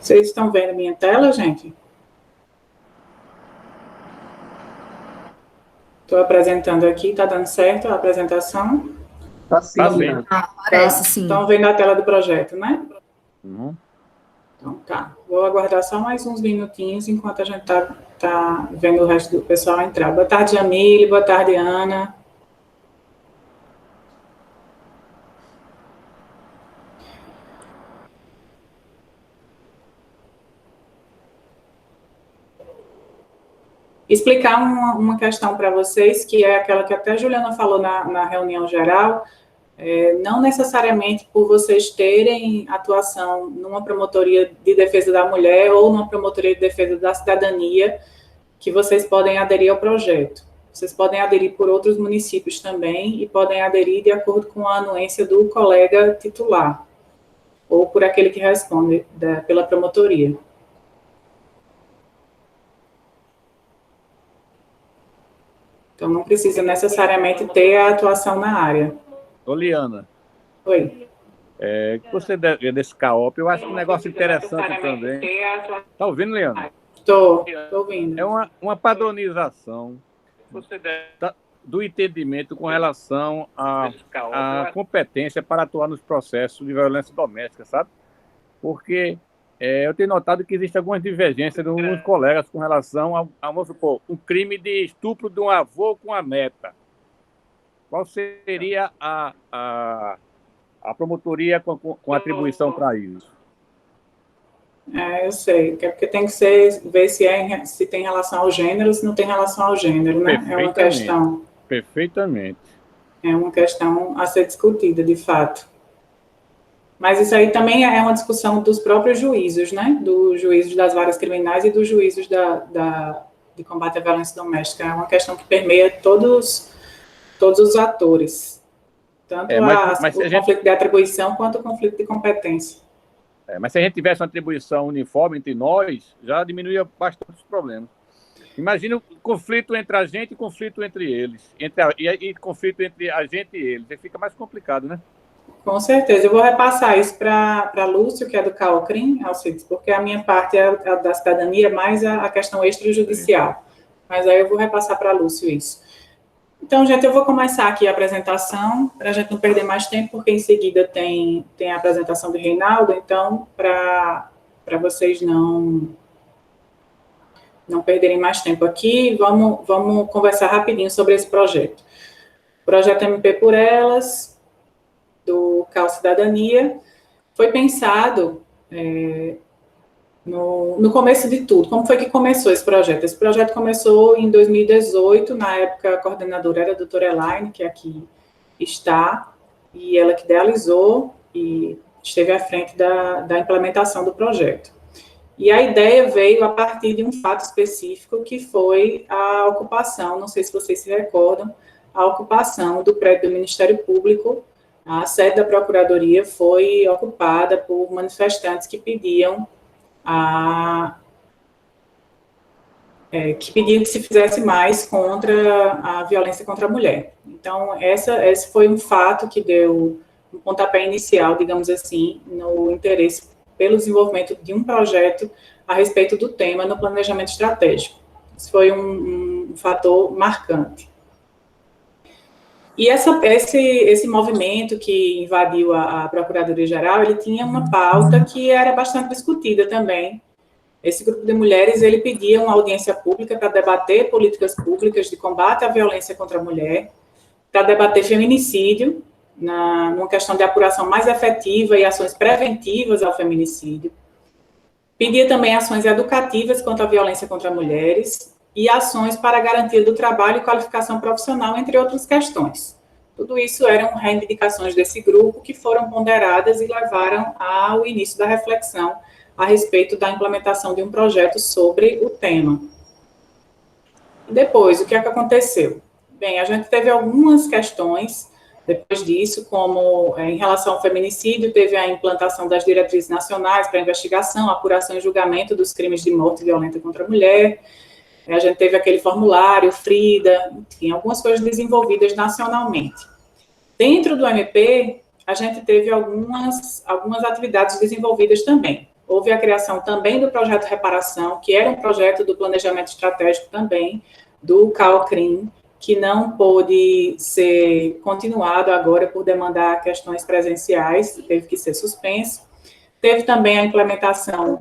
Vocês estão vendo minha tela, gente? Estou apresentando aqui, está dando certo a apresentação? Tá sim. Tá vendo. Parece sim. Estão vendo a tela do projeto, né? Uhum. Então tá. Vou aguardar só mais uns minutinhos enquanto a gente tá vendo o resto do pessoal entrar. Boa tarde, Jamile. Boa tarde, Ana. Explicar uma questão para vocês, que é aquela que até a Juliana falou na reunião geral. Não necessariamente por vocês terem atuação numa promotoria de defesa da mulher ou numa promotoria de defesa da cidadania, que vocês podem aderir ao projeto. Vocês podem aderir por outros municípios também e podem aderir de acordo com a anuência do colega titular ou por aquele que responde pela promotoria. Então, não precisa necessariamente ter a atuação na área. Ô, Liana. Oi. Você desse CAOP, eu acho um negócio interessante também. Tá ouvindo, Liana? Estou ouvindo. É uma padronização do entendimento com relação à competência para atuar nos processos de violência doméstica, sabe? Porque eu tenho notado que existem algumas divergências de uns colegas com relação a, vamos supor, um crime de estupro de um avô com a neta. Qual seria a promotoria com atribuição para isso? Eu sei, porque tem que ver se tem relação ao gênero, se não tem relação ao gênero, né? É uma questão. Perfeitamente. É uma questão a ser discutida, de fato. Mas isso aí também é uma discussão dos próprios juízos, né? Dos juízos das varas criminais e dos juízos de combate à violência doméstica. É uma questão que permeia todos os atores. Tanto o conflito de atribuição quanto o conflito de competência. Mas se a gente tivesse uma atribuição uniforme entre nós, já diminuía bastante os problemas. Imagina o conflito entre a gente e conflito entre eles. E conflito entre a gente e eles. Aí fica mais complicado, né? Com certeza. Eu vou repassar isso para Lúcio, que é do CAOCRIM, Alcides, porque a minha parte é a da cidadania, mais a questão extrajudicial. Mas aí eu vou repassar para Lúcio isso. Então, gente, eu vou começar aqui a apresentação, para a gente não perder mais tempo, porque em seguida tem a apresentação do Reinaldo, então, para vocês não perderem mais tempo aqui, vamos conversar rapidinho sobre esse projeto. Projeto MP por Elas, do CAU Cidadania, foi pensado no começo de tudo. Como foi que começou esse projeto? Esse projeto começou em 2018, na época a coordenadora era a doutora Elaine, que aqui está, e ela que idealizou e esteve à frente da implementação do projeto. E a ideia veio a partir de um fato específico, que foi a ocupação, não sei se vocês se recordam, a ocupação do prédio do Ministério Público. A sede da Procuradoria foi ocupada por manifestantes que pediam que se fizesse mais contra a violência contra a mulher. Então, esse foi um fato que deu um pontapé inicial, digamos assim, no interesse pelo desenvolvimento de um projeto a respeito do tema no planejamento estratégico. Isso foi um fator marcante. E esse movimento que invadiu a Procuradoria-Geral, ele tinha uma pauta que era bastante discutida também. Esse grupo de mulheres, ele pedia uma audiência pública para debater políticas públicas de combate à violência contra a mulher, para debater feminicídio, numa questão de apuração mais efetiva e ações preventivas ao feminicídio. Pedia também ações educativas quanto à violência contra mulheres, e ações para a garantia do trabalho e qualificação profissional, entre outras questões. Tudo isso eram reivindicações desse grupo que foram ponderadas e levaram ao início da reflexão a respeito da implementação de um projeto sobre o tema. Depois, o que é que aconteceu? Bem, a gente teve algumas questões depois disso, como em relação ao feminicídio, teve a implantação das diretrizes nacionais para investigação, apuração e julgamento dos crimes de morte violenta contra a mulher. A gente teve aquele formulário, Frida, enfim, algumas coisas desenvolvidas nacionalmente. Dentro do MP, a gente teve algumas atividades desenvolvidas também. houve a criação também do projeto Reparação, que era um projeto do planejamento estratégico também, do CAOCRIM, que não pôde ser continuado agora por demandar questões presenciais, teve que ser suspenso. Teve também a implementação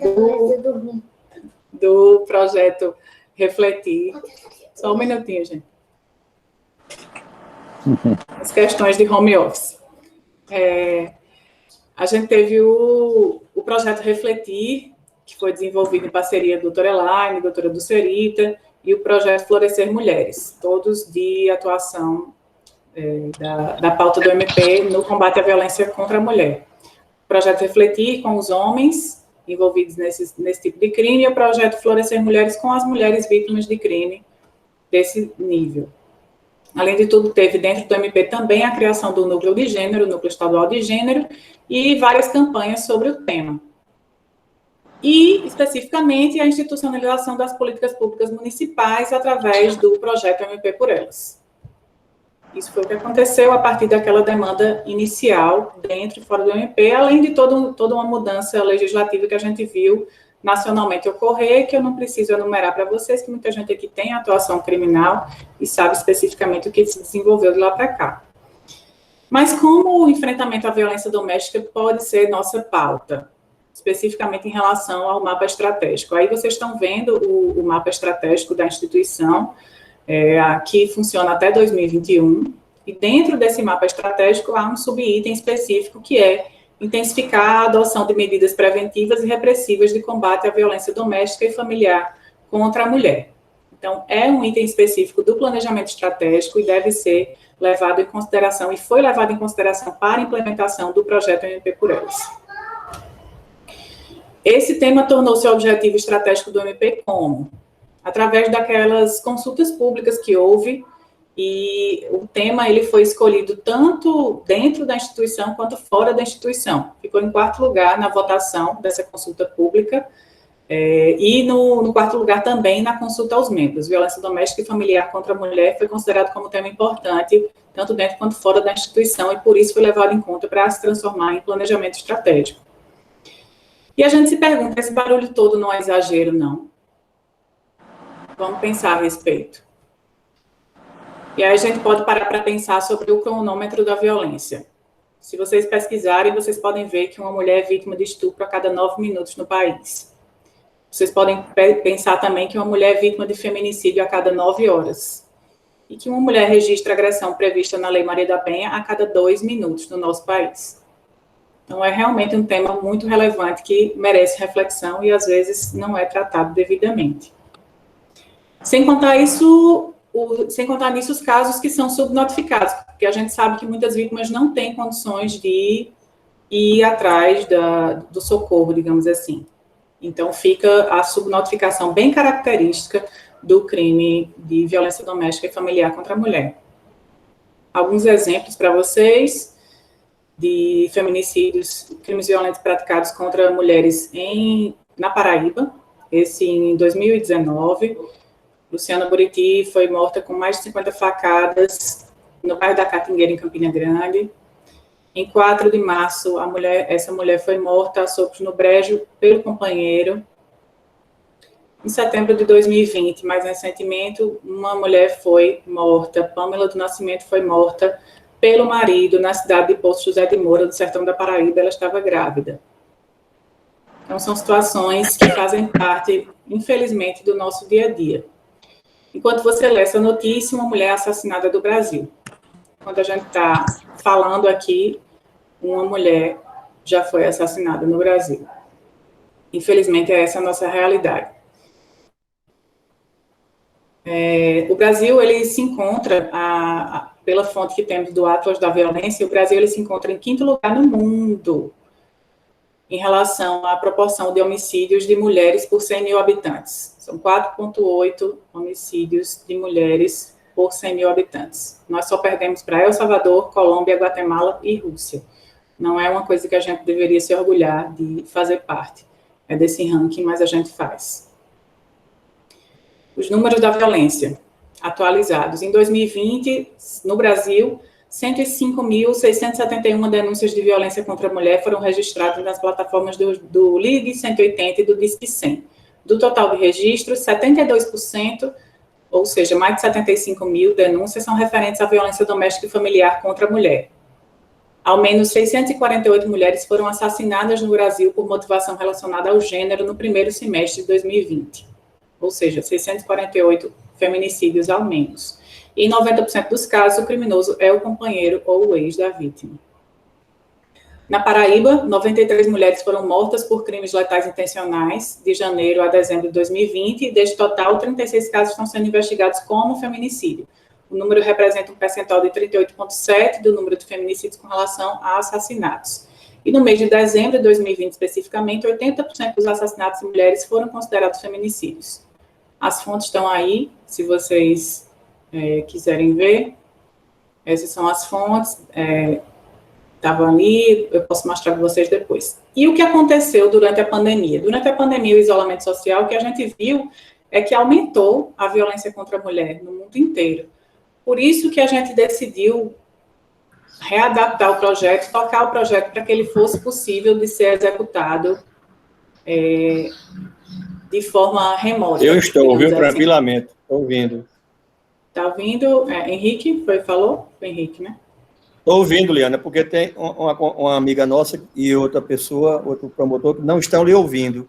do projeto Refletir. Só um minutinho, gente. As questões de home office. A gente teve o projeto Refletir, que foi desenvolvido em parceria com a doutora Elaine, doutora Dulcerita, e o projeto Florescer Mulheres, todos de atuação da pauta do MP no combate à violência contra a mulher. O projeto Refletir com os homens envolvidos nesse tipo de crime, e o projeto Florescer Mulheres com as mulheres vítimas de crime desse nível. Além de tudo, teve dentro do MP também a criação do Núcleo de Gênero, Núcleo Estadual de Gênero, e várias campanhas sobre o tema. E, especificamente, a institucionalização das políticas públicas municipais através do projeto MP por Elas. Isso foi o que aconteceu a partir daquela demanda inicial dentro e fora do MP, além de toda uma mudança legislativa que a gente viu nacionalmente ocorrer, que eu não preciso enumerar para vocês, que muita gente aqui tem atuação criminal e sabe especificamente o que se desenvolveu de lá para cá. Mas como o enfrentamento à violência doméstica pode ser nossa pauta, especificamente em relação ao mapa estratégico? Aí vocês estão vendo o mapa estratégico da instituição, que funciona até 2021, e dentro desse mapa estratégico há um subitem específico que é intensificar a adoção de medidas preventivas e repressivas de combate à violência doméstica e familiar contra a mulher. Então, é um item específico do planejamento estratégico e deve ser levado em consideração, e foi levado em consideração para a implementação do projeto MP por Elas. Esse tema tornou-se objetivo estratégico do MP como? Através daquelas consultas públicas que houve, e o tema ele foi escolhido tanto dentro da instituição quanto fora da instituição. Ficou em 4º lugar na votação dessa consulta pública, e no 4º lugar também na consulta aos membros. Violência doméstica e familiar contra a mulher foi considerado como tema importante, tanto dentro quanto fora da instituição, e por isso foi levado em conta para se transformar em planejamento estratégico. E a gente se pergunta, esse barulho todo não é exagero, não? Vamos pensar a respeito. E aí a gente pode parar para pensar sobre o cronômetro da violência. Se vocês pesquisarem, vocês podem ver que uma mulher é vítima de estupro a cada 9 minutos no país. Vocês podem pensar também que uma mulher é vítima de feminicídio a cada 9 horas. E que uma mulher registra agressão prevista na Lei Maria da Penha a cada 2 minutos no nosso país. Então, é realmente um tema muito relevante que merece reflexão e, às vezes, não é tratado devidamente. Sem contar nisso os casos que são subnotificados, porque a gente sabe que muitas vítimas não têm condições de ir atrás do socorro, digamos assim. Então, fica a subnotificação bem característica do crime de violência doméstica e familiar contra a mulher. Alguns exemplos para vocês de feminicídios, crimes violentos praticados contra mulheres na Paraíba, esse em 2019. Luciana Buriti foi morta com mais de 50 facadas no bairro da Catingueira, em Campina Grande. Em 4 de março, essa mulher foi morta a socos no brejo pelo companheiro. Em setembro de 2020, mais recentemente, uma mulher foi morta, Pâmela do Nascimento foi morta pelo marido na cidade de Poço José de Moura, do sertão da Paraíba, ela estava grávida. Então, são situações que fazem parte, infelizmente, do nosso dia a dia. Enquanto você lê essa notícia, uma mulher assassinada do Brasil. Quando a gente está falando aqui, uma mulher já foi assassinada no Brasil. Infelizmente, essa é a nossa realidade. O Brasil, ele se encontra, pela fonte que temos do Atlas da Violência, o Brasil ele se encontra em 5º lugar no mundo em relação à proporção de homicídios de mulheres por 100 mil habitantes. São 4,8 homicídios de mulheres por 100 mil habitantes. Nós só perdemos para El Salvador, Colômbia, Guatemala e Rússia. Não é uma coisa que a gente deveria se orgulhar de fazer parte desse ranking, mas a gente faz. Os números da violência atualizados. Em 2020, no Brasil, 105.671 denúncias de violência contra a mulher foram registradas nas plataformas do Ligue 180 e do Disque 100. Do total de registros, 72%, ou seja, mais de 75 mil denúncias são referentes à violência doméstica e familiar contra a mulher. Ao menos 648 mulheres foram assassinadas no Brasil por motivação relacionada ao gênero no primeiro semestre de 2020. Ou seja, 648 feminicídios ao menos. E em 90% dos casos, o criminoso é o companheiro ou o ex da vítima. Na Paraíba, 93 mulheres foram mortas por crimes letais intencionais de janeiro a dezembro de 2020, e deste total, 36 casos estão sendo investigados como feminicídio. O número representa um percentual de 38,7% do número de feminicídios com relação a assassinatos. E no mês de dezembro de 2020, especificamente, 80% dos assassinatos de mulheres foram considerados feminicídios. As fontes estão aí, se vocês quiserem ver. Essas são as fontes. Estavam ali, eu posso mostrar para vocês depois. E o que aconteceu durante a pandemia? Durante a pandemia, o isolamento social, o que a gente viu é que aumentou a violência contra a mulher no mundo inteiro. Por isso que a gente decidiu readaptar o projeto, tocar o projeto para que ele fosse possível de ser executado de forma remota. Eu estou ouvindo tranquilamente, estou ouvindo. Está ouvindo? Henrique, falou? Foi Henrique, né? Estou ouvindo, Liana, porque tem uma amiga nossa e outra pessoa, outro promotor, que não estão lhe ouvindo.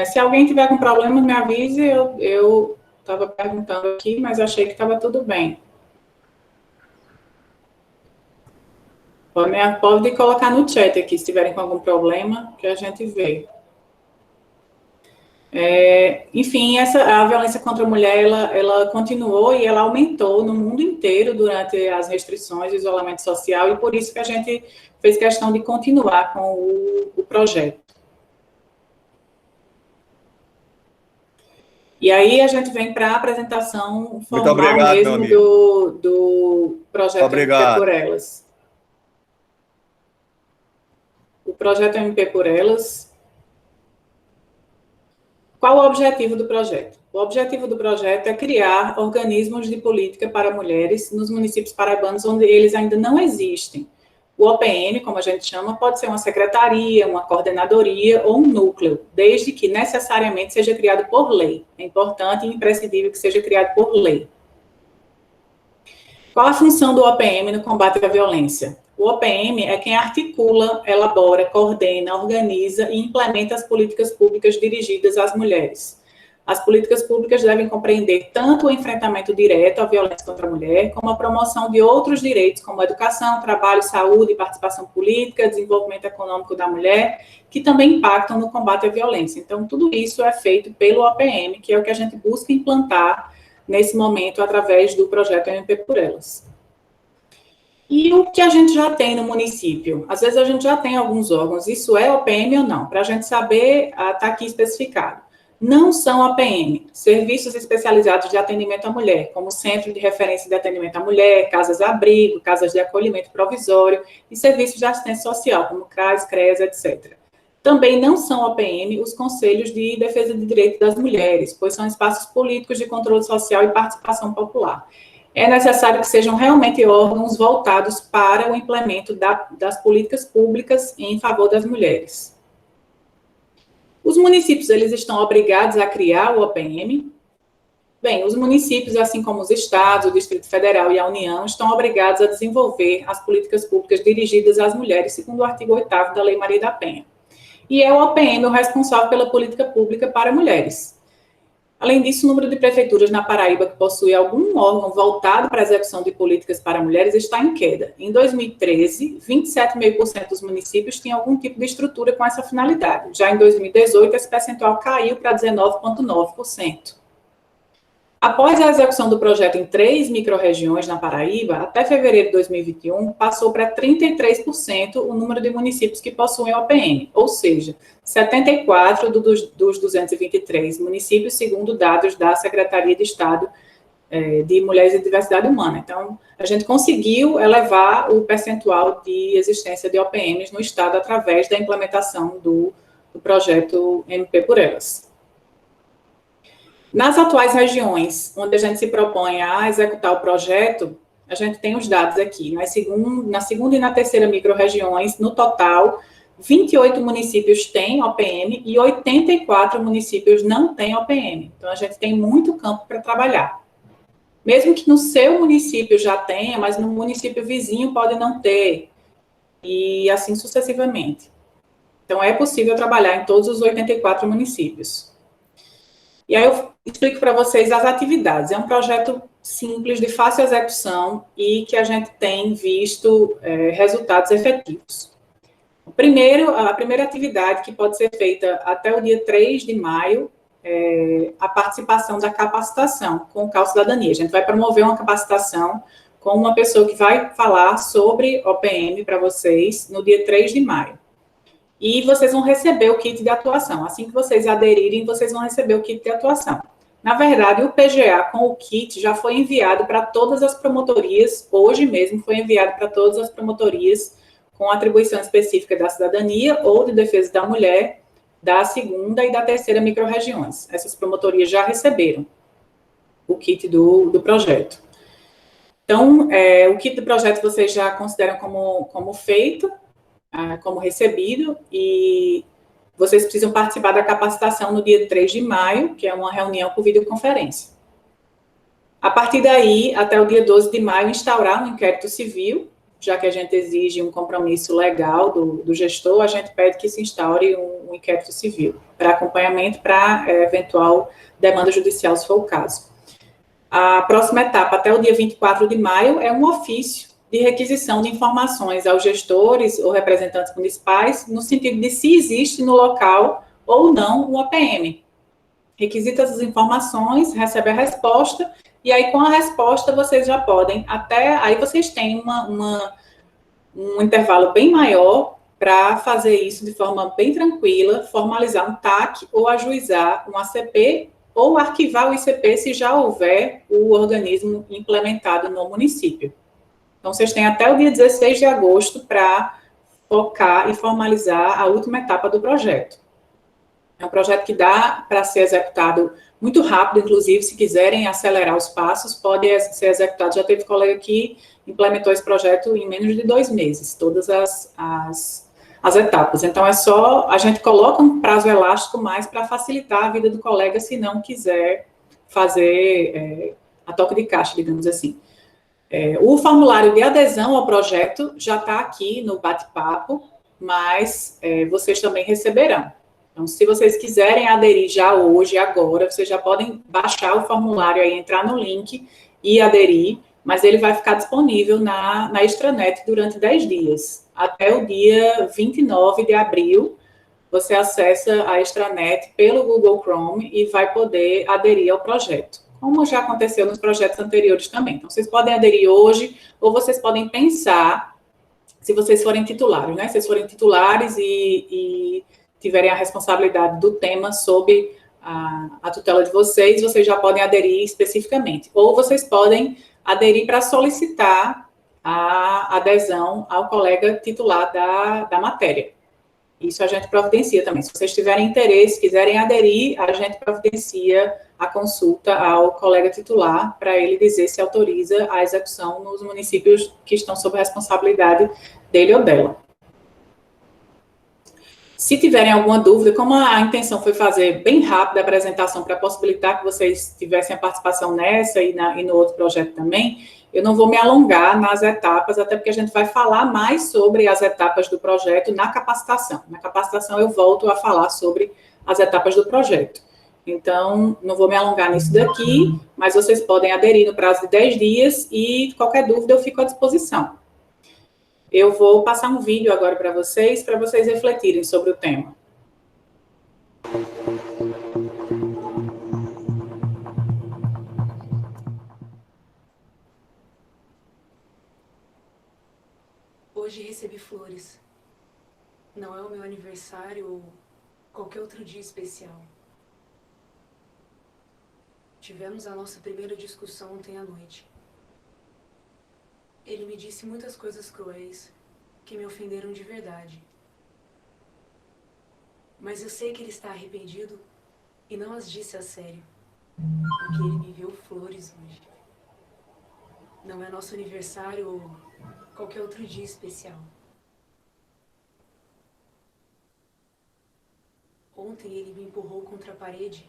Se alguém tiver com problema, me avise. Eu estava perguntando aqui, mas achei que estava tudo bem. Pode colocar no chat aqui, se tiverem com algum problema, que a gente vê. Enfim, a violência contra a mulher, ela continuou e ela aumentou no mundo inteiro durante as restrições de isolamento social, e por isso que a gente fez questão de continuar com o projeto. E aí a gente vem para a apresentação formal mesmo do projeto MP por Elas. O projeto MP por Elas. Qual o objetivo do projeto? O objetivo do projeto é criar organismos de política para mulheres nos municípios paraibanos onde eles ainda não existem. O OPM, como a gente chama, pode ser uma secretaria, uma coordenadoria ou um núcleo, desde que necessariamente seja criado por lei. É importante e imprescindível que seja criado por lei. Qual a função do OPM no combate à violência? O OPM é quem articula, elabora, coordena, organiza e implementa as políticas públicas dirigidas às mulheres. As políticas públicas devem compreender tanto o enfrentamento direto à violência contra a mulher, como a promoção de outros direitos, como educação, trabalho, saúde, participação política, desenvolvimento econômico da mulher, que também impactam no combate à violência. Então, tudo isso é feito pelo OPM, que é o que a gente busca implantar nesse momento através do projeto MP por Elas. E o que a gente já tem no município? Às vezes a gente já tem alguns órgãos, isso é OPM ou não? Para a gente saber, está aqui especificado. Não são OPM, serviços especializados de atendimento à mulher, como Centro de Referência de Atendimento à Mulher, casas-abrigo, casas de acolhimento provisório e serviços de assistência social, como CRAS, CREAS, etc. Também não são OPM os Conselhos de Defesa de Direitos das Mulheres, pois são espaços políticos de controle social e participação popular. É necessário que sejam realmente órgãos voltados para o implemento das políticas públicas em favor das mulheres. Os municípios, eles estão obrigados a criar o OPM? Bem, os municípios, assim como os estados, o Distrito Federal e a União, estão obrigados a desenvolver as políticas públicas dirigidas às mulheres, segundo o artigo 8º da Lei Maria da Penha. E é o OPM o responsável pela política pública para mulheres. Além disso, o número de prefeituras na Paraíba que possui algum órgão voltado para a execução de políticas para mulheres está em queda. Em 2013, 27,5% dos municípios tinham algum tipo de estrutura com essa finalidade. Já em 2018, esse percentual caiu para 19,9%. Após a execução do projeto em 3 microrregiões na Paraíba, até fevereiro de 2021, passou para 33% o número de municípios que possuem OPM, ou seja, 74 dos 223 municípios, segundo dados da Secretaria de Estado de Mulheres e Diversidade Humana. Então, a gente conseguiu elevar o percentual de existência de OPMs no Estado através da implementação do projeto MP por Elas. Nas atuais regiões, onde a gente se propõe a executar o projeto, a gente tem os dados aqui. Na segunda e na terceira micro-regiões, no total, 28 municípios têm OPM e 84 municípios não têm OPM. Então, a gente tem muito campo para trabalhar. Mesmo que no seu município já tenha, mas no município vizinho pode não ter, e assim sucessivamente. Então, é possível trabalhar em todos os 84 municípios. E aí eu explico para vocês as atividades. É um projeto simples, de fácil execução e que a gente tem visto resultados efetivos. A primeira atividade que pode ser feita até o dia 3 de maio é a participação da capacitação com o Cal Cidadania. A gente vai promover uma capacitação com uma pessoa que vai falar sobre OPM para vocês no dia 3 de maio. E vocês vão receber o kit de atuação. Assim que vocês aderirem, vocês vão receber o kit de atuação. Na verdade, o PGA com o kit já foi enviado para todas as promotorias, hoje mesmo foi enviado para todas as promotorias com atribuição específica da cidadania ou de defesa da mulher, da segunda e da terceira micro-regiões. Essas promotorias já receberam o kit do projeto. Então, o kit do projeto vocês já consideram como feito, como recebido, e vocês precisam participar da capacitação no dia 3 de maio, que é uma reunião por videoconferência. A partir daí, até o dia 12 de maio, instaurar um inquérito civil, já que a gente exige um compromisso legal do gestor, a gente pede que se instaure um inquérito civil para acompanhamento, para eventual demanda judicial, se for o caso. A próxima etapa, até o dia 24 de maio, é um ofício de requisição de informações aos gestores ou representantes municipais, no sentido de se existe no local ou não um OPM. Requisita essas informações, recebe a resposta, e aí com a resposta vocês já podem, aí vocês têm um intervalo bem maior para fazer isso de forma bem tranquila, formalizar um TAC ou ajuizar um ACP ou arquivar o ICP se já houver o organismo implementado no município. Então, vocês têm até o dia 16 de agosto para focar e formalizar a última etapa do projeto. É um projeto que dá para ser executado muito rápido, inclusive, se quiserem acelerar os passos, pode ser executado. Já teve colega que implementou esse projeto em menos de 2 meses, todas as etapas. Então, a gente coloca um prazo elástico mais para facilitar a vida do colega, se não quiser fazer a toque de caixa, digamos assim. O formulário de adesão ao projeto já está aqui no bate-papo, mas vocês também receberão. Então, se vocês quiserem aderir já hoje, agora, vocês já podem baixar o formulário aí, entrar no link e aderir, mas ele vai ficar disponível na extranet durante 10 dias. Até o dia 29 de abril, você acessa a extranet pelo Google Chrome e vai poder aderir ao projeto, como já aconteceu nos projetos anteriores também. Então, vocês podem aderir hoje, ou vocês podem pensar, se vocês forem titulares, né? Se vocês forem titulares e tiverem a responsabilidade do tema sob a tutela de vocês já podem aderir especificamente. Ou vocês podem aderir para solicitar a adesão ao colega titular da matéria. Isso a gente providencia também. Se vocês tiverem interesse, quiserem aderir, a gente providencia a consulta ao colega titular para ele dizer se autoriza a execução nos municípios que estão sob responsabilidade dele ou dela. Se tiverem alguma dúvida, como a intenção foi fazer bem rápido a apresentação para possibilitar que vocês tivessem a participação nessa e no outro projeto também, eu não vou me alongar nas etapas, até porque a gente vai falar mais sobre as etapas do projeto na capacitação. Na capacitação eu volto a falar sobre as etapas do projeto. Então, não vou me alongar nisso daqui, mas vocês podem aderir no prazo de 10 dias e qualquer dúvida eu fico à disposição. Eu vou passar um vídeo agora para vocês refletirem sobre o tema. Hoje recebi flores. Não é o meu aniversário ou qualquer outro dia especial. Tivemos a nossa primeira discussão ontem à noite. Ele me disse muitas coisas cruéis que me ofenderam de verdade. Mas eu sei que ele está arrependido e não as disse a sério, porque ele me deu flores hoje. Não é nosso aniversário ou qualquer outro dia especial. Ontem ele me empurrou contra a parede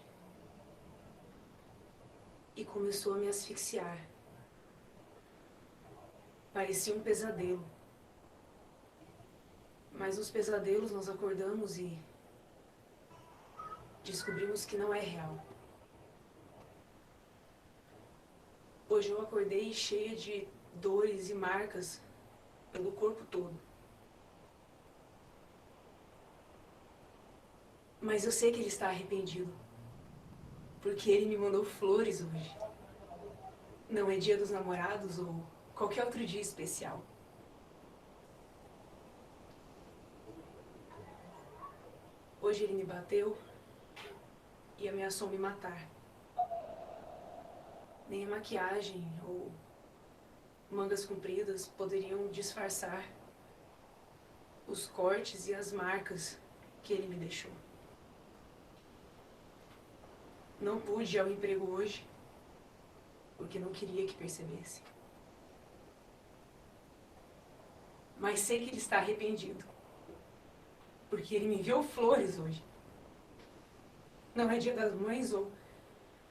e começou a me asfixiar. Parecia um pesadelo. Mas nos pesadelos nós acordamos e descobrimos que não é real. Hoje eu acordei cheia de dores e marcas pelo corpo todo. Mas eu sei que ele está arrependido, porque ele me mandou flores hoje. Não é dia dos namorados ou qualquer outro dia especial. Hoje ele me bateu e ameaçou me matar. Nem a maquiagem ou mangas compridas poderiam disfarçar os cortes e as marcas que ele me deixou. Não pude ir ao emprego hoje, porque não queria que percebesse. Mas sei que ele está arrependido, porque ele me enviou flores hoje. Não é dia das mães ou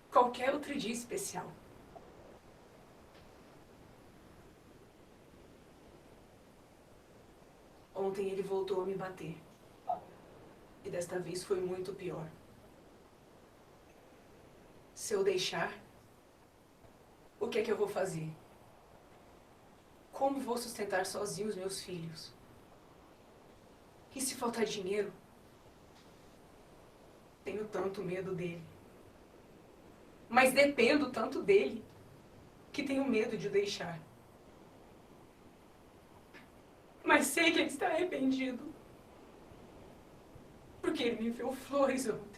qualquer outro dia especial. Ontem ele voltou a me bater. E desta vez foi muito pior. Se eu deixar, o que é que eu vou fazer? Como vou sustentar sozinho os meus filhos? E se faltar dinheiro? Tenho tanto medo dele. Mas dependo tanto dele que tenho medo de o deixar. Mas sei que ele está arrependido. Porque ele me enviou flores ontem.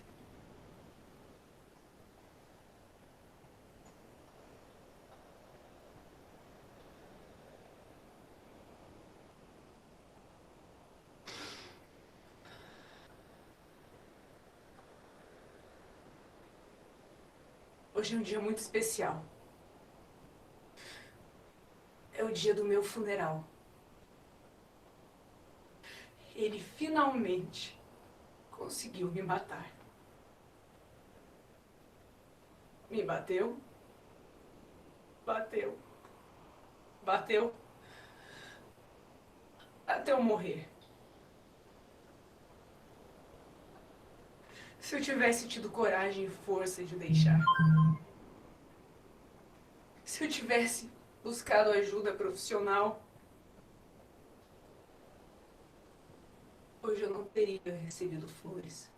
Hoje é um dia muito especial. É o dia do meu funeral. Ele finalmente conseguiu me matar. Me bateu. Bateu. Bateu. Até eu morrer. Se eu tivesse tido coragem e força de deixar. Se eu tivesse buscado ajuda profissional, hoje eu não teria recebido flores.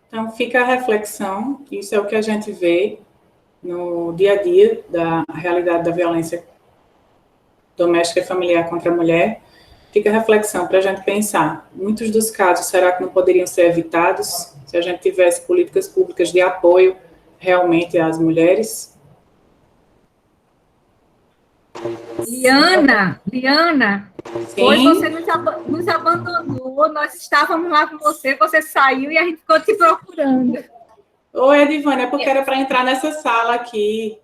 Então, fica a reflexão, isso é o que a gente vê no dia a dia da realidade da violência doméstica e familiar contra a mulher. Fica a reflexão para a gente pensar. Muitos dos casos, será que não poderiam ser evitados se a gente tivesse políticas públicas de apoio realmente às mulheres? Liana, Sim. hoje você nos abandonou, nós estávamos lá com você, você saiu e a gente ficou te procurando. Oi, Edivânia, é porque era para entrar nessa sala aqui.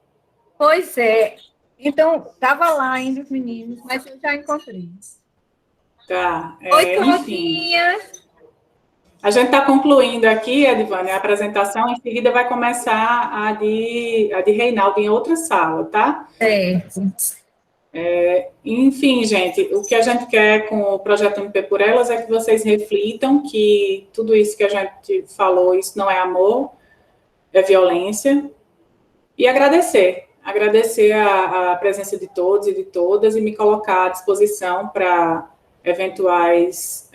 Pois é. Então, estava lá ainda os meninos, mas eu já encontrei. Tá. Oi, Enfim. Claudinha. A gente está concluindo aqui, Edivânia, a apresentação, em seguida vai começar a de Reinaldo em outra sala, tá? Certo. Enfim, gente, o que a gente quer com o projeto MP por Elas é que vocês reflitam que tudo isso que a gente falou, isso não é amor, é violência, e agradecer a presença de todos e de todas e me colocar à disposição para eventuais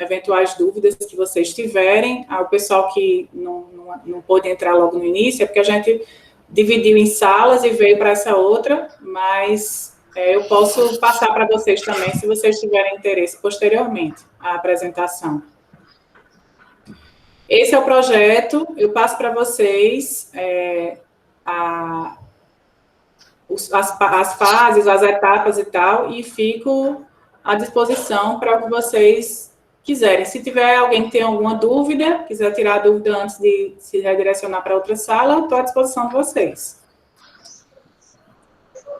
dúvidas que vocês tiverem. Ao pessoal que não pôde entrar logo no início, é porque a gente dividiu em salas e veio para essa outra, mas eu posso passar para vocês também, se vocês tiverem interesse posteriormente, a apresentação. Esse é o projeto, eu passo para vocês as fases, as etapas e tal, e fico à disposição para o que vocês quiserem. Se tiver alguém que tem alguma dúvida, quiser tirar a dúvida antes de se redirecionar para outra sala, estou à disposição de vocês.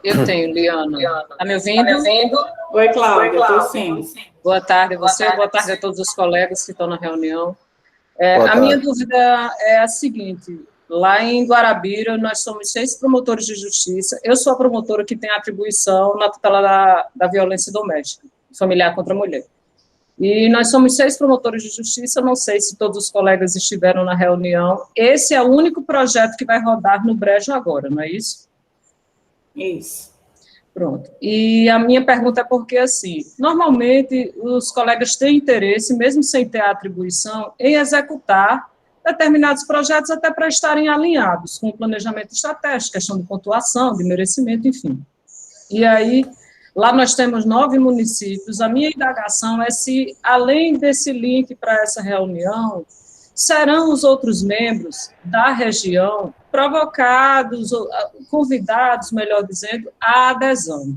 Eu tenho, Liana. Está me ouvindo? Oi, Cláudia, estou sim. Boa tarde a você, boa tarde a todos os colegas que estão na reunião. A minha dúvida é a seguinte: lá em Guarabira, nós somos 6 promotores de justiça. Eu sou a promotora que tem a atribuição na tutela da violência doméstica, familiar contra a mulher. E nós somos 6 promotores de justiça, não sei se todos os colegas estiveram na reunião. Esse é o único projeto que vai rodar no Brejo agora, não é isso? Isso. Pronto. E a minha pergunta é porque, assim, normalmente os colegas têm interesse, mesmo sem ter a atribuição, em executar determinados projetos até para estarem alinhados com o planejamento estratégico, questão de pontuação, de merecimento, enfim. E aí, lá nós temos 9 municípios. A minha indagação é se, além desse link para essa reunião, serão os outros membros da região provocados, ou convidados, melhor dizendo, à adesão.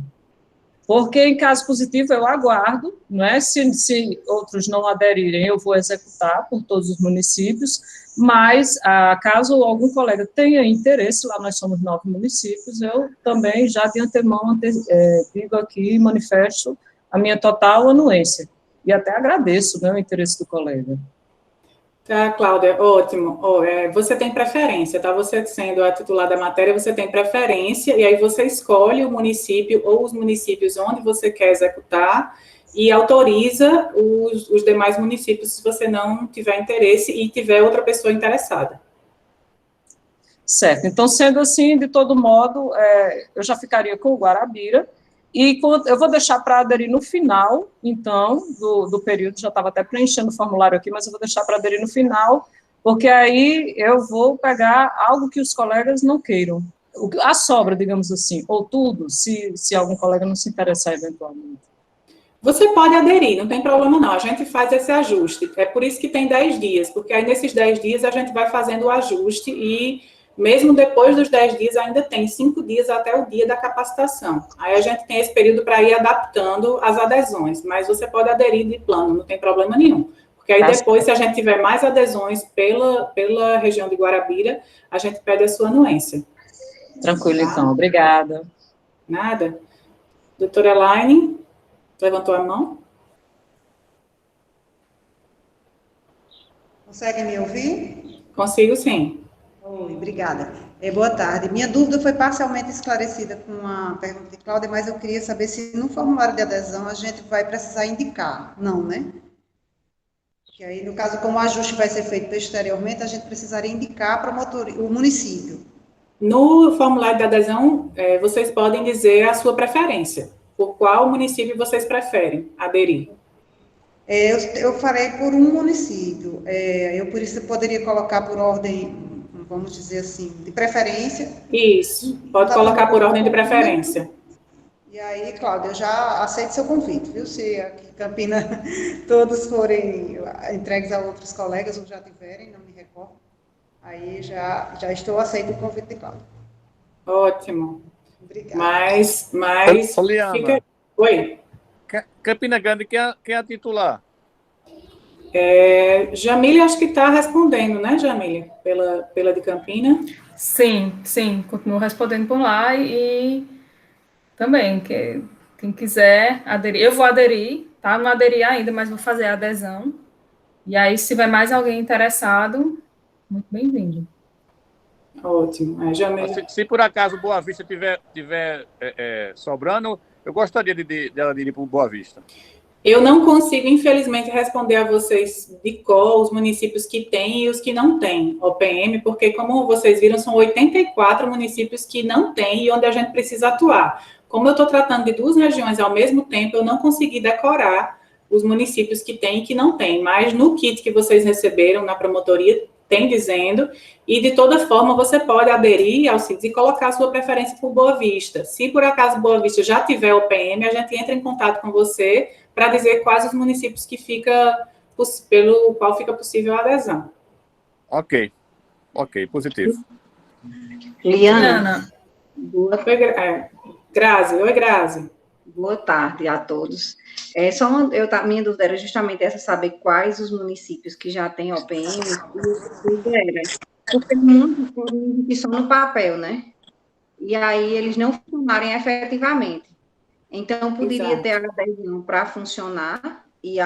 Porque, em caso positivo, eu aguardo, não é? Se outros não aderirem, eu vou executar por todos os municípios, mas, caso algum colega tenha interesse, lá nós somos 9 municípios, eu também, já de antemão, digo aqui, manifesto a minha total anuência. E até agradeço, né, o interesse do colega. Tá, Cláudia, ótimo. Você tem preferência, tá? Você sendo a titular da matéria, você tem preferência, e aí você escolhe o município ou os municípios onde você quer executar e autoriza os demais municípios se você não tiver interesse e tiver outra pessoa interessada. Certo. Então, sendo assim, de todo modo, eu já ficaria com o Guarabira, e eu vou deixar para aderir no final, então, do período, já estava até preenchendo o formulário aqui, mas eu vou deixar para aderir no final, porque aí eu vou pegar algo que os colegas não queiram. A sobra, digamos assim, ou tudo, se algum colega não se interessar eventualmente. Você pode aderir, não tem problema não, a gente faz esse ajuste. É por isso que tem 10 dias, porque aí nesses 10 dias a gente vai fazendo o ajuste e mesmo depois dos 10 dias, ainda tem 5 dias até o dia da capacitação. Aí a gente tem esse período para ir adaptando as adesões, mas você pode aderir de plano, não tem problema nenhum. Porque aí depois, se a gente tiver mais adesões pela região de Guarabira, a gente pede a sua anuência. Tranquilo, então. Obrigada. Nada. Doutora Elaine, levantou a mão? Consegue me ouvir? Consigo, sim. Oi, obrigada. Boa tarde. Minha dúvida foi parcialmente esclarecida com a pergunta de Cláudia, mas eu queria saber se no formulário de adesão a gente vai precisar indicar. Não, né? Que aí, no caso, como o ajuste vai ser feito posteriormente, a gente precisaria indicar o município. No formulário de adesão, vocês podem dizer a sua preferência. Por qual município vocês preferem aderir? Eu farei por um município. Eu, por isso, poderia colocar por ordem, vamos dizer assim, de preferência. Isso, pode colocar por ordem de preferência. E aí, Cláudia, eu já aceito seu convite, viu? Se aqui em Campina todos forem entregues a outros colegas, ou já tiverem, não me recordo, aí já estou aceito o convite de Cláudia. Ótimo. Obrigada. Mas fica... Oi. Campina Grande, quem é a titular? Jamília, acho que está respondendo, né, Jamília? Pela de Campina. Sim, continuo respondendo por lá e também, quem quiser aderir, eu vou aderir, tá? Não aderi ainda, mas vou fazer a adesão. E aí, se tiver mais alguém interessado, muito bem-vindo. Ótimo. Jamília. Se por acaso Boa Vista tiver sobrando, eu gostaria dela ir para o Boa Vista. Eu não consigo, infelizmente, responder a vocês de cor os municípios que têm e os que não têm OPM, porque, como vocês viram, são 84 municípios que não têm e onde a gente precisa atuar. Como eu estou tratando de 2 regiões ao mesmo tempo, eu não consegui decorar os municípios que têm e que não têm, mas no kit que vocês receberam na promotoria, tem dizendo, e de toda forma você pode aderir ao CIDS e colocar a sua preferência por Boa Vista. Se por acaso Boa Vista já tiver OPM, a gente entra em contato com você para dizer quais os municípios pelo qual fica possível a adesão. Ok, positivo. Liana. Grazi, oi, Grazi. Boa tarde a todos. Minha dúvida era justamente essa, saber quais os municípios que já têm OPM e outra coisa era, porque muitos que são no papel, né? E aí eles não funcionarem efetivamente. Então, poderia ter adesão para funcionar e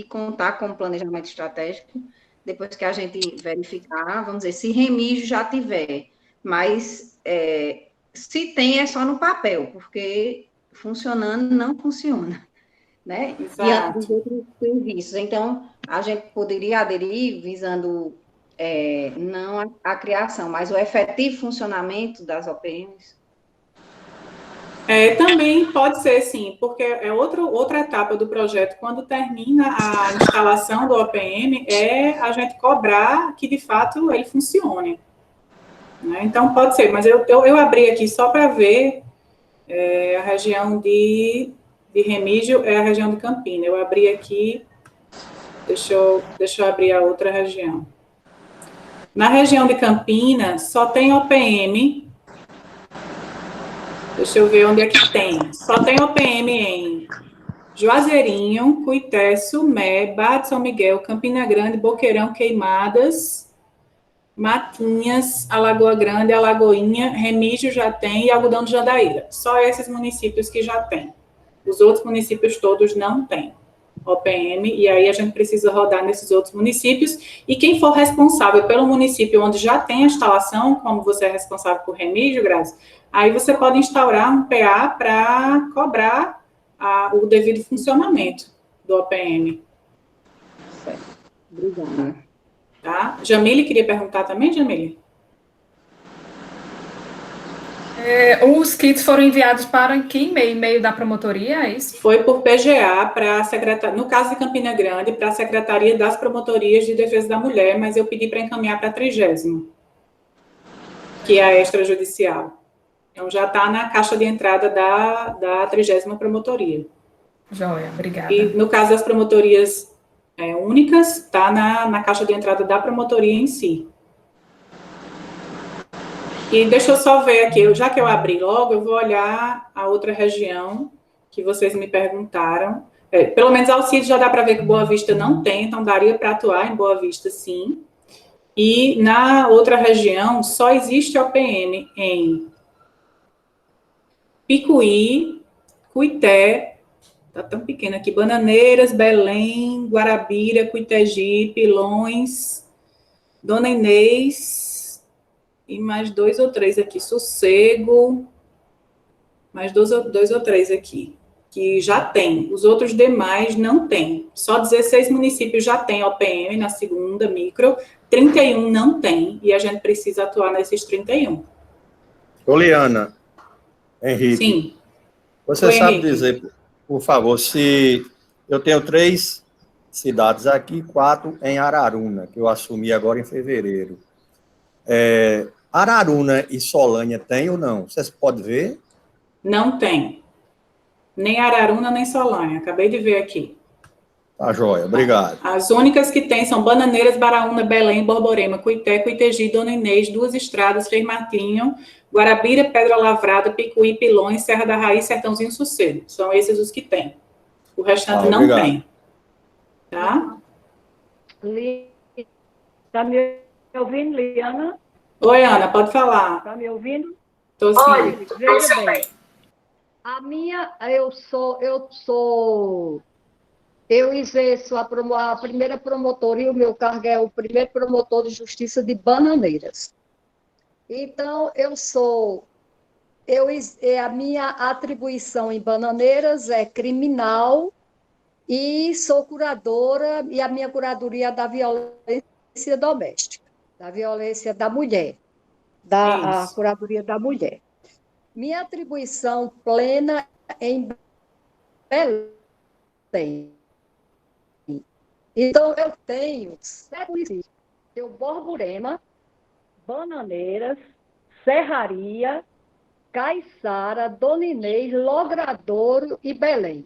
contar com o planejamento estratégico, depois que a gente verificar, vamos dizer, se Remígio já tiver, mas se tem é só no papel, porque funcionando não funciona, né? Exato. E os outros serviços. Então, a gente poderia aderir visando não a criação, mas o efetivo funcionamento das OPMs. Também pode ser, sim, porque é outra etapa do projeto. Quando termina a instalação do OPM, é a gente cobrar que, de fato, ele funcione. Né? Então, pode ser, mas eu abri aqui só para ver a região de Remígio, é a região de Campina. Eu abri aqui, deixa eu abrir a outra região. Na região de Campina, só tem OPM. Deixa eu ver onde é que tem. Só tem OPM em Juazeirinho, Cuité, Sumé, Barra de São Miguel, Campina Grande, Boqueirão, Queimadas, Matinhas, Alagoa Grande, Alagoinha, Remígio já tem e Algodão de Jandaíra. Só esses municípios que já tem. Os outros municípios todos não têm OPM, e aí a gente precisa rodar nesses outros municípios, e quem for responsável pelo município onde já tem a instalação, como você é responsável por Remígio, Grazi, aí você pode instaurar um PA para cobrar o devido funcionamento do OPM. Certo. Obrigada. Tá? Jamile queria perguntar também, Jamile? Os kits foram enviados para que e-mail? E-mail da promotoria, é isso? Foi por PGA, para a Secretaria, no caso de Campina Grande, para a Secretaria das Promotorias de Defesa da Mulher, mas eu pedi para encaminhar para a 30ª, que é a extrajudicial. Então, já está na caixa de entrada da 30ª Promotoria. Joia, obrigada. E, no caso das promotorias únicas, está na caixa de entrada da promotoria em si. E deixa eu só ver aqui, já que eu abri logo, eu vou olhar a outra região que vocês me perguntaram. Pelo menos Alcides já dá para ver que Boa Vista não tem, então daria para atuar em Boa Vista, sim. E na outra região, só existe OPM em Picuí, Cuité, tá tão pequeno aqui, Bananeiras, Belém, Guarabira, Cuitegi, Pilões, Dona Inês, e mais 2 ou 3 aqui, Sossego, mais 2 ou 3 aqui, que já tem. Os outros demais não tem. Só 16 municípios já tem OPM na segunda micro, 31 não tem, e a gente precisa atuar nesses 31. Oliana, Henrique. Sim. Você Oi, sabe Henrique. dizer, por favor, se eu tenho 3 cidades aqui, 4 em Araruna, que eu assumi agora em fevereiro. Araruna e Solânia tem ou não? Vocês podem ver? Não tem. Nem Araruna, nem Solânia. Acabei de ver aqui. Tá, joia. Obrigado. As únicas que tem são Bananeiras, Baraúna, Belém, Borborema, Cuité, Cuitegi, Dona Inês, Duas Estradas, Frei Martinho, Guarabira, Pedra Lavrada, Picuí, Pilões, Serra da Raiz, Sertãozinho, Sossego. São esses os que tem. O restante não obrigado. tem. Tá? Está me ouvindo, Liana? Oi, Ana, pode falar. Está me ouvindo? Estou sim. Olha, veja bem. Eu exerço a primeira promotoria, o meu cargo é o primeiro promotor de justiça de Bananeiras. Então, a minha atribuição em Bananeiras é criminal e sou curadora, e a minha curadoria é da violência doméstica, da violência da mulher, a curadoria da mulher. Minha atribuição plena em Belém. Então, eu tenho 7 municípios. Eu Borborema, Bananeiras, Serraria, Caiçara, Dona Inês, Logradouro e Belém.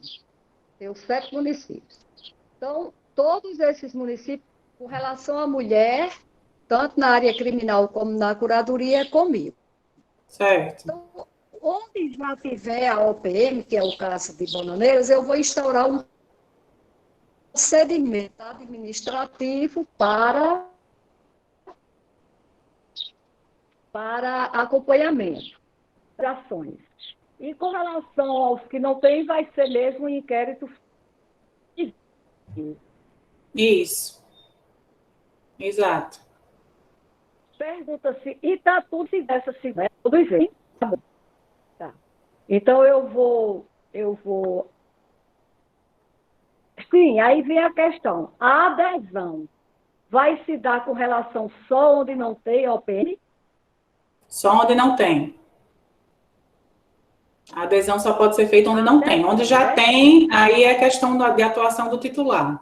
Tenho 7 municípios. Então, todos esses municípios, com relação à mulher, tanto na área criminal como na curadoria, é comigo. Certo. Então, onde já tiver a OPM, que é o caso de Bananeiras, eu vou instaurar um procedimento administrativo para acompanhamento de ações. E com relação aos que não têm, vai ser mesmo um inquérito. Isso. Exato. Pergunta-se, e está tudo se dessa cidade, tudo bem? Tá bom. Tá. Então eu vou. Sim, aí vem a questão. A adesão vai se dar com relação só onde não tem OPM? Só onde não tem. A adesão só pode ser feita onde não tem. Onde já tem, aí é questão de atuação do titular.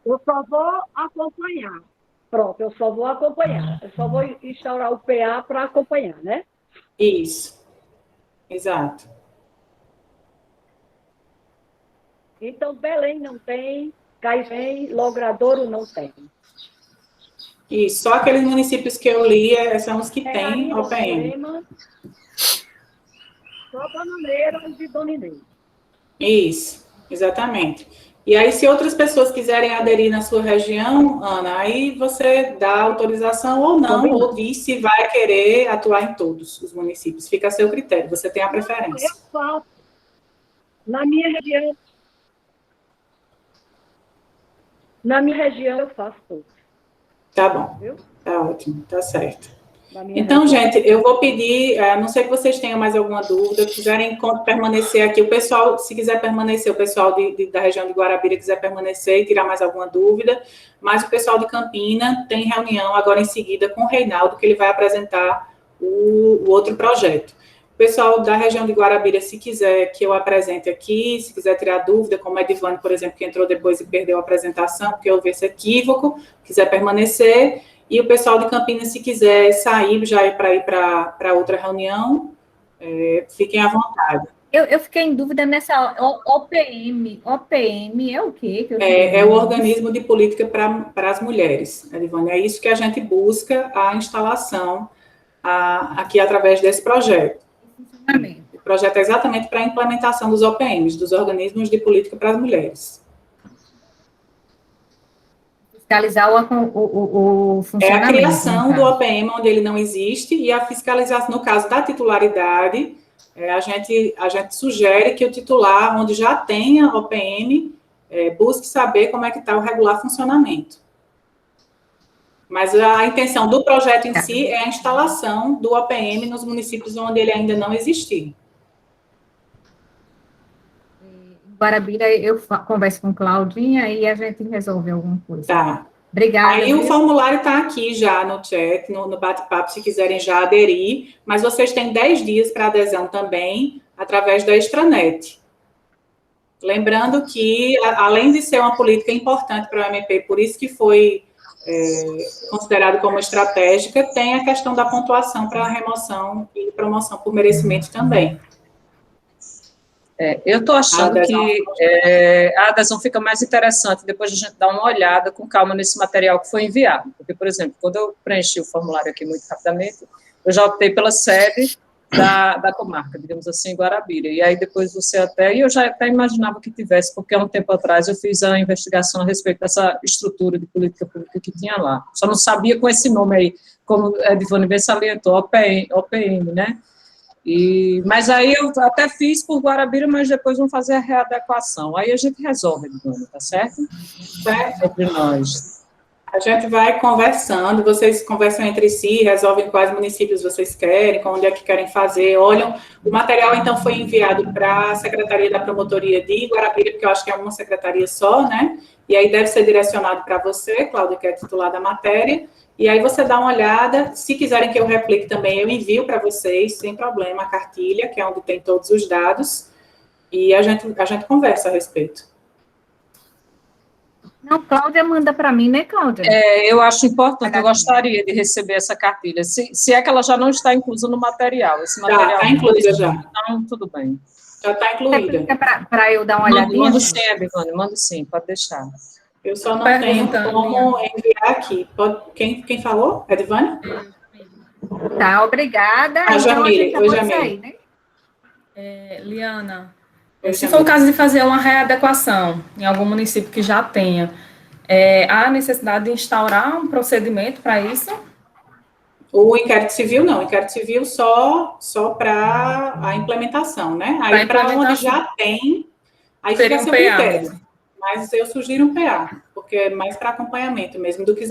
Eu só vou acompanhar. Pronto, eu só vou acompanhar. Eu só vou instaurar o PA para acompanhar, né? Isso. Exato. Então, Belém não tem, Caivém, Logradouro não tem. Isso. Só aqueles municípios que eu li são os que têm OPM. Só Bananeiras e Dona Inês. Isso. Exatamente. E aí, se outras pessoas quiserem aderir na sua região, Ana, aí você dá autorização ou não, ou diz se vai querer atuar em todos os municípios. Fica a seu critério, você tem a preferência. Eu faço. Na minha região eu faço tudo. Tá bom. Viu? Tá ótimo, tá certo. Então, gente, eu vou pedir, a não ser que vocês tenham mais alguma dúvida, quiserem permanecer aqui, o pessoal, se quiser permanecer, o pessoal da região de Guarabira quiser permanecer e tirar mais alguma dúvida, mas o pessoal de Campina tem reunião agora em seguida com o Reinaldo, que ele vai apresentar o outro projeto. O pessoal da região de Guarabira, se quiser que eu apresente aqui, se quiser tirar dúvida, como a Edivane, por exemplo, que entrou depois e perdeu a apresentação, porque houve esse equívoco, quiser permanecer. E o pessoal de Campinas, se quiser sair já para ir para outra reunião, fiquem à vontade. Eu fiquei em dúvida nessa OPM. OPM é o quê? É o Organismo de Política para as Mulheres, Edivane. É isso que a gente busca a instalação aqui através desse projeto. O projeto é exatamente para a implementação dos OPMs, dos Organismos de Política para as Mulheres. Fiscalizar o funcionamento. É a criação do OPM onde ele não existe e a fiscalização, no caso da titularidade, a gente sugere que o titular, onde já tenha OPM, busque saber como é que está o regular funcionamento. Mas a intenção do projeto em si é a instalação do OPM nos municípios onde ele ainda não existir. Guarabira, eu converso com Claudinha e a gente resolve alguma coisa. Tá. Obrigada. Aí o formulário está aqui já no chat, no bate-papo, se quiserem já aderir, mas vocês têm 10 dias para adesão também, através da extranet. Lembrando que, além de ser uma política importante para o MP, por isso que foi considerado como estratégica, tem a questão da pontuação para a remoção e promoção por merecimento também. Eu estou achando que a adesão fica mais interessante depois de a gente dar uma olhada com calma nesse material que foi enviado. Porque, por exemplo, quando eu preenchi o formulário aqui muito rapidamente, eu já optei pela sede da comarca, digamos assim, Guarabira. E aí depois você e eu já até imaginava que tivesse, porque há um tempo atrás eu fiz a investigação a respeito dessa estrutura de política pública que tinha lá. Só não sabia com esse nome aí, como a Edivane bem salientou, OPM, né? Mas aí eu até fiz por Guarabira, mas depois vamos fazer a readequação. Aí a gente resolve, Edivane, tá certo? Certo. Entre nós. A gente vai conversando, vocês conversam entre si, resolvem quais municípios vocês querem, onde é que querem fazer, olham. O material, então, foi enviado para a Secretaria da Promotoria de Guarabira, porque eu acho que é uma secretaria só, né? E aí deve ser direcionado para você, Cláudia, que é titular da matéria. E aí você dá uma olhada, se quiserem que eu replique também, eu envio para vocês, sem problema, a cartilha, que é onde tem todos os dados, e a gente conversa a respeito. Não, Cláudia manda para mim, né, Cláudia? Eu acho importante, eu gostaria de receber essa cartilha, se é que ela já não está inclusa no material. Esse material está incluída já. Então, tudo bem. Já está incluída. Para eu dar uma olhadinha? Manda sim, Edivane, manda sim, pode deixar. Eu só não tenho como enviar aqui. Quem falou? Edivane? Tá, obrigada. Ah, Então, a gente Jamile, já oi, pode Jamile. sair, né? Liana, Oi, se for o Jamile. caso de fazer uma readequação em algum município que já tenha, há necessidade de instaurar um procedimento para isso? O inquérito civil, não. O inquérito civil só para a implementação, né? Pra Aí, para onde implementação. já tem, aí Seria fica a um seu PA critério. mesmo. Mas eu sugiro um PA, porque é mais para acompanhamento mesmo do que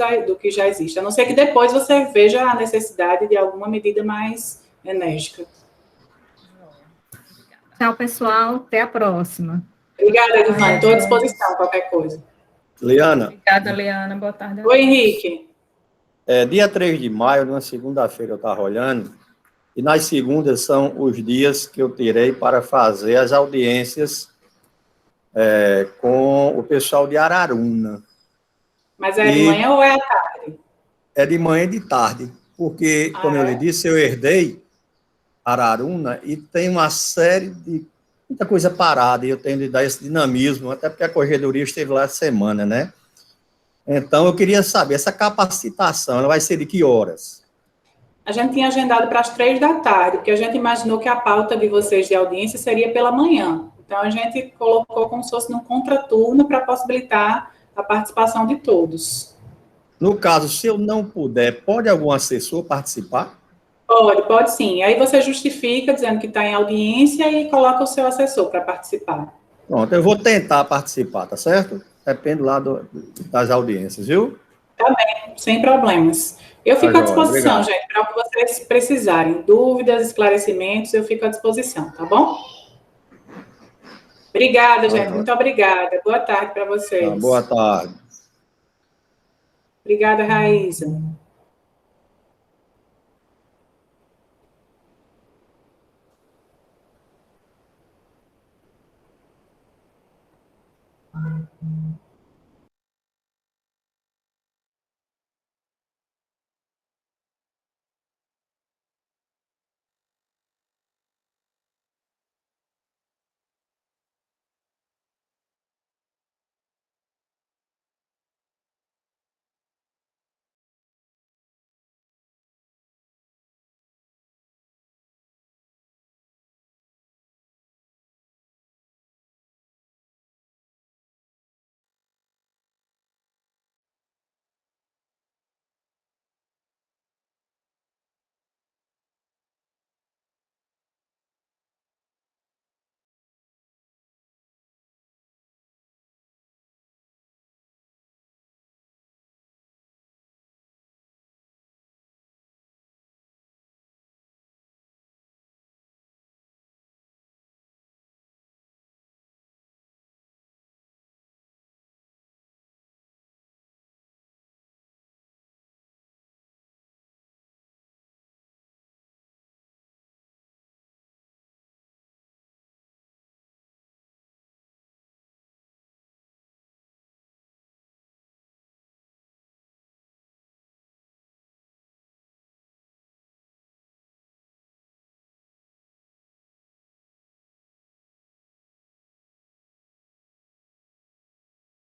já existe. A não ser que depois você veja a necessidade de alguma medida mais enérgica. Tchau, pessoal. Até a próxima. Obrigada, Edivane. Estou à disposição, qualquer coisa. Liana, Obrigada, Liana. Boa tarde. Oi, Henrique. dia 3 de maio, numa segunda-feira, eu estava olhando, e nas segundas são os dias que eu tirei para fazer as audiências com o pessoal de Araruna. Mas é de manhã ou é à tarde? É de manhã e de tarde, porque, como eu lhe disse, eu herdei Araruna e tem uma série de muita coisa parada, e eu tenho de dar esse dinamismo, até porque a corregedoria esteve lá essa semana, né? Então, eu queria saber, essa capacitação, ela vai ser de que horas? A gente tinha agendado para as 3 da tarde, porque a gente imaginou que a pauta de vocês de audiência seria pela manhã. Então, a gente colocou como se fosse num contraturno para possibilitar a participação de todos. No caso, se eu não puder, pode algum assessor participar? Pode sim. Aí você justifica dizendo que está em audiência e coloca o seu assessor para participar. Pronto, eu vou tentar participar, tá certo? Depende lá das audiências, viu? Tá bem, sem problemas. Eu fico Tá à disposição, joia, gente, para o que vocês precisarem. Dúvidas, esclarecimentos, eu fico à disposição, tá bom? Obrigada, gente. Muito obrigada. Boa tarde para vocês. Tá, boa tarde. Obrigada, Raíssa.